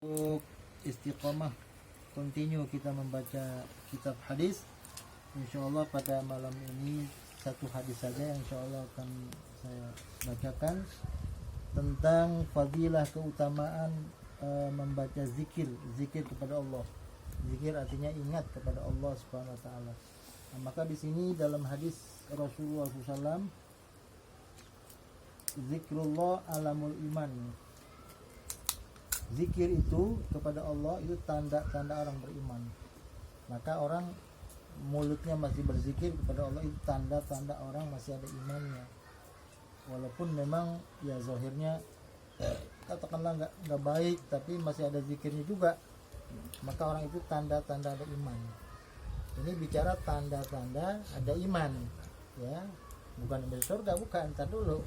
Untuk istiqomah continue kita membaca kitab hadis. Insyaallah pada malam ini satu hadis saja yang insyaallah akan saya bacakan tentang fadilah keutamaan membaca zikir kepada Allah. Zikir artinya ingat kepada Allah Subhanahu wa taala. Nah, maka di sini dalam hadis Rasulullah SAW, zikrullah alamul iman. Zikir itu kepada Allah itu tanda-tanda orang beriman. Maka orang mulutnya masih berzikir kepada Allah itu tanda-tanda orang masih ada imannya. Walaupun memang ya zahirnya katakanlah nggak baik, tapi masih ada zikirnya juga. Maka orang itu tanda-tanda ada iman. Ini bicara tanda-tanda ada iman, ya, bukan dari surga, bukan. Entar dulu.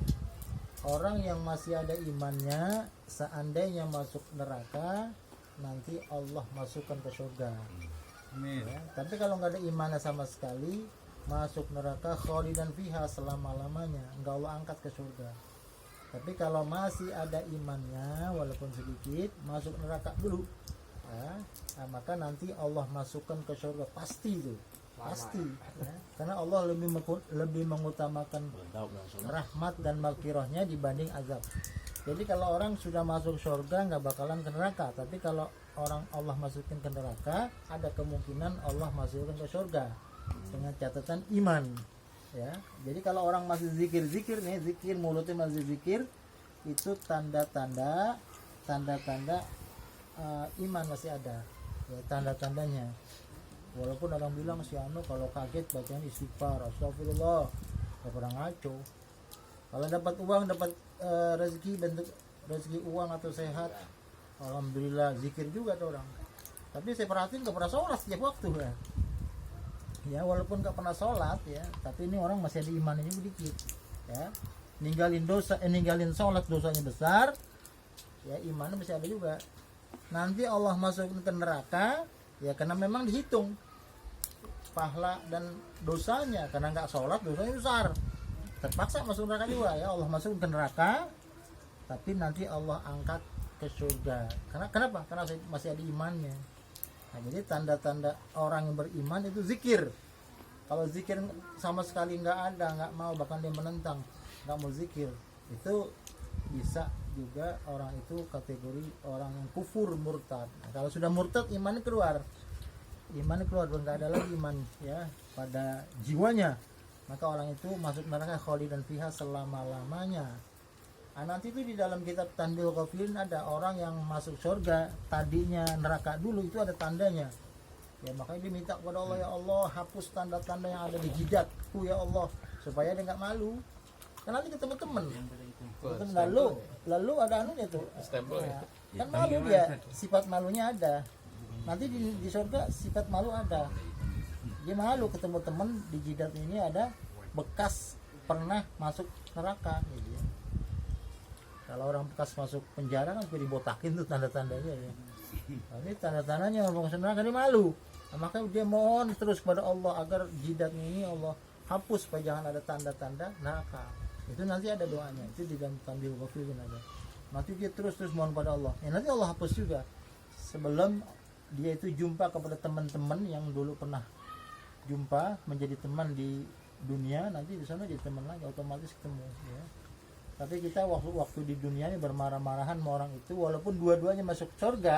Orang yang masih ada imannya, seandainya masuk neraka, nanti Allah masukkan ke surga. Amin. Ya, tapi kalau nggak ada imannya sama sekali, masuk neraka khalidan fiha selama-lamanya, nggak Allah angkat ke surga. Tapi kalau masih ada imannya, walaupun sedikit, masuk neraka dulu, ya, nah, maka nanti Allah masukkan ke surga pasti itu. Pasti, ya. Karena Allah lebih mengutamakan rahmat dan maghfirahnya dibanding azab. Jadi kalau orang sudah masuk surga nggak bakalan ke neraka, tapi kalau orang Allah masukin ke neraka, ada kemungkinan Allah masukkan ke surga dengan catatan iman, ya. Jadi kalau orang masih zikir nih, zikir mulutnya masih zikir, itu tanda-tanda iman masih ada, ya, tanda-tandanya. Walaupun orang bilang si Anu kalau kaget bacaan istighfar, astagfirullah, gak pernah ngaco. Kalau dapat uang, dapat rezeki, bentuk rezeki uang atau sehat, alhamdulillah zikir juga tuh orang. Tapi saya perhatiin gak pernah sholat setiap waktu, ya. Ya walaupun gak pernah sholat, ya, tapi ini orang masih ada imannya sedikit, ya. Ninggalin sholat dosanya besar, ya, imannya masih ada juga. Nanti Allah masukin ke neraka, ya, karena memang dihitung pahala dan dosanya, karena nggak sholat dosanya besar, terpaksa masuk neraka juga, ya. Allah masuk ke neraka, tapi nanti Allah angkat ke surga. Kenapa? Karena masih ada imannya. Nah, jadi tanda-tanda orang yang beriman itu zikir. Kalau zikir sama sekali nggak ada, nggak mau, bahkan dia menentang, nggak mau zikir, itu bisa juga orang itu kategori orang yang kufur, murtad. Nah, kalau sudah murtad, imannya keluar, nggak ada lagi iman, ya, pada jiwanya, maka orang itu masuk neraka khalidan fiha selama-lamanya. Nah, nanti itu di dalam kitab Tanbihul Ghafilin ada orang yang masuk surga tadinya neraka dulu, itu ada tandanya, ya, makanya dia minta kepada Allah, ya Allah hapus tanda-tanda yang ada di jidatku, ya Allah, supaya dia nggak malu. Kan nanti ketemu temen lalu ada anunya tuh, nah, kan malu dia, sifat malunya ada. Nanti di surga sifat malu ada, dia malu ketemu temen, di jidat ini ada bekas pernah masuk neraka, gitu ya. Kalau orang bekas masuk penjara kan dibotakin tuh tanda-tandanya, ya. Nah, ini tanda-tandanya orang masuk neraka, dia malu. Nah, maka dia mohon terus kepada Allah agar jidatnya ini Allah hapus supaya jangan ada tanda-tanda neraka. Itu nanti ada doanya, itu di dalam Tanbihul Ghafilin ada. Nanti dia terus mohon pada Allah, ya, nanti Allah hapus juga sebelum dia itu jumpa kepada teman-teman yang dulu pernah jumpa menjadi teman di dunia, nanti di sana jadi teman lagi, otomatis ketemu, ya. Tapi kita waktu di dunia ini bermarah-marahan sama orang itu, walaupun dua-duanya masuk surga,